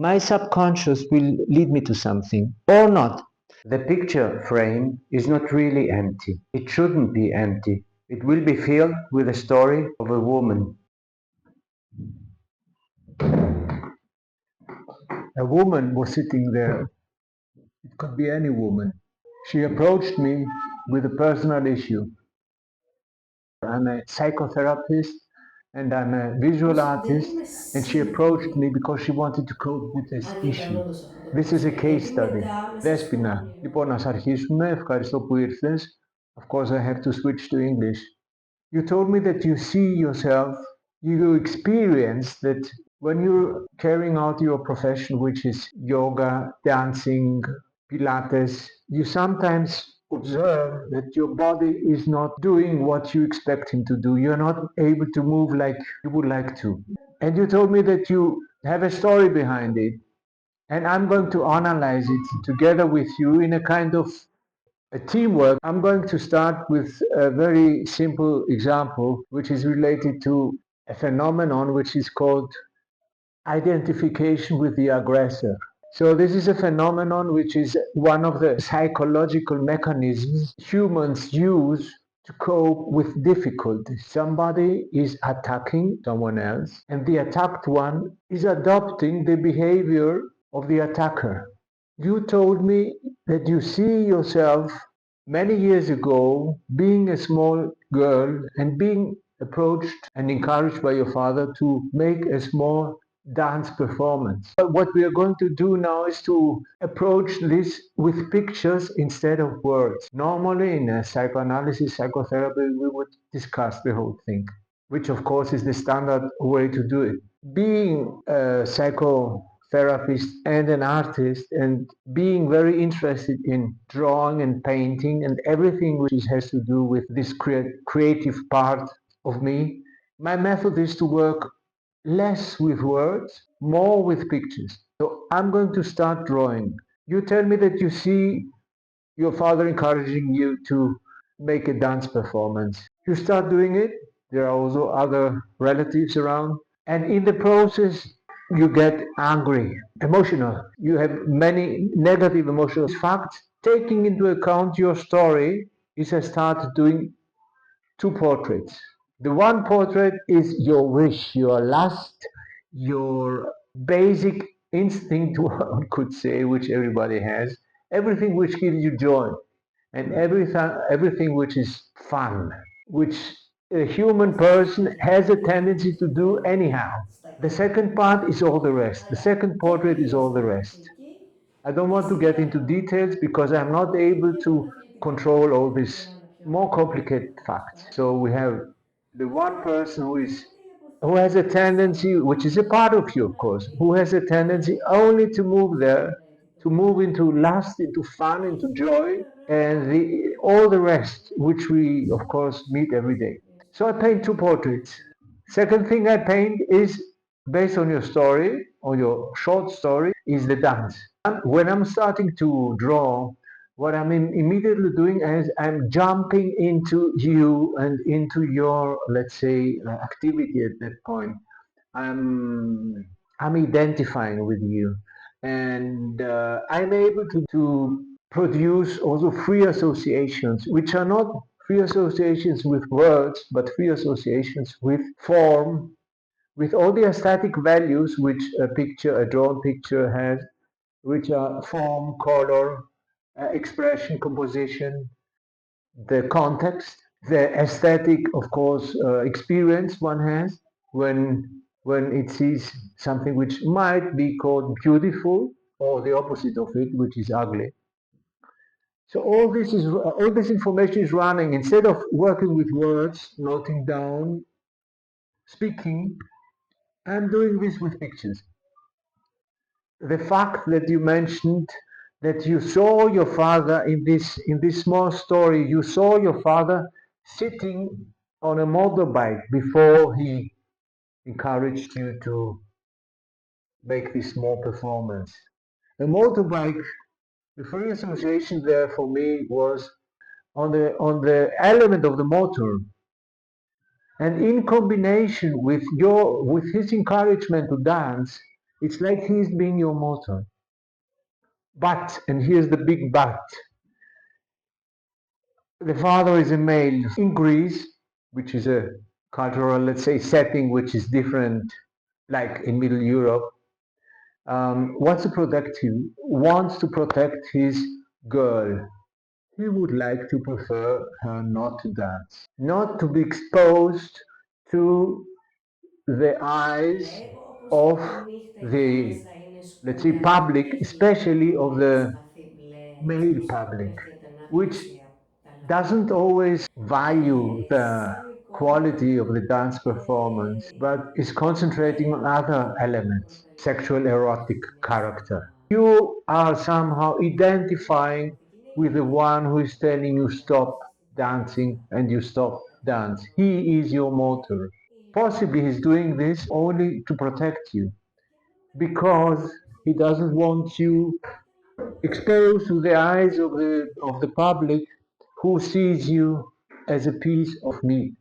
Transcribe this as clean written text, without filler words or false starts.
my subconscious will lead me to something or not. The picture frame is not really empty. It shouldn't be empty. It will be filled with the story of a woman. A woman was sitting there. It could be any woman. She approached me with a personal issue. I'm a psychotherapist and I'm a visual artist, and she approached me because she wanted to cope with this issue. This is a case study. Δέσποινα, λοιπόν, ας αρχίσουμε. Ευχαριστώ που ήρθες. Of course, I have to switch to English. You told me that you see yourself, you experience that when you're carrying out your profession, which is yoga, dancing, Pilates, you sometimes observe that your body is not doing what you expect him to do. You're not able to move like you would like to. And you told me that you have a story behind it. And I'm going to analyze it together with you in a kind of a teamwork. I'm going to start with a very simple example, which is related to a phenomenon which is called identification with the aggressor. So this is a phenomenon which is one of the psychological mechanisms humans use to cope with difficulty. Somebody is attacking someone else, and the attacked one is adopting the behavior of the attacker. You told me that you see yourself many years ago being a small girl and being approached and encouraged by your father to make a small dance performance. But what we are going to do now is to approach this with pictures instead of words. Normally, in a psychoanalysis, psychotherapy, we would discuss the whole thing, which of course is the standard way to do it. Being a psychotherapist and an artist and being very interested in drawing and painting and everything which has to do with this creative part of me, my method is to work less with words, more with pictures. So I'm going to start drawing. You tell me that you see your father encouraging you to make a dance performance. You start doing it. There are also other relatives around. And in the process, you get angry, emotional. You have many negative emotional facts. Taking into account your story, is I start doing two portraits. The one portrait is your wish, your lust, your basic instinct, one could say, which everybody has, everything which gives you joy, and everything which is fun, which a human person has a tendency to do anyhow. The second part is all the rest. The second portrait is all the rest. I don't want to get into details because I'm not able to control all these more complicated facts. So we have the one person who has a tendency, which is a part of you, of course, who has a tendency only to move there, to move into lust, into fun, into joy, and all the rest, which we, of course, meet every day. So I paint two portraits. Second thing I paint is based on your story, on your short story, is the dance. When I'm starting to draw, what I'm immediately doing is I'm jumping into you and into your, let's say, activity at that point. I'm I'm identifying with you, and I'm able to produce also free associations, which are not free associations with words, but free associations with form, with all the aesthetic values which a drawn picture has, which are form, color, expression, composition, the context, the aesthetic, of course, experience one has when it sees something which might be called beautiful, or the opposite of it, which is ugly. So all this information is running instead of working with words, noting down, speaking. I'm doing this with pictures. The fact that you mentioned that you saw your father in this small story, you saw your father sitting on a motorbike before he encouraged you to make this small performance. A motorbike, the free association there for me was on the element of the motor, and in combination with his encouragement to dance, It's like he's being your motor. But, and here's the big but, the father is a male in Greece, which is a cultural, let's say, setting which is different, like in Middle Europe. Wants to protect his girl. He would like to prefer her not to dance, not to be exposed to the eyes of the, let's say, public, especially of the male public, which doesn't always value the quality of the dance performance, but is concentrating on other elements, sexual erotic character. You are somehow identifying with the one who is telling you stop dancing and you stop dance. He is your motor. Possibly he's doing this only to protect you because he doesn't want you exposed to the eyes of the public who sees you as a piece of meat.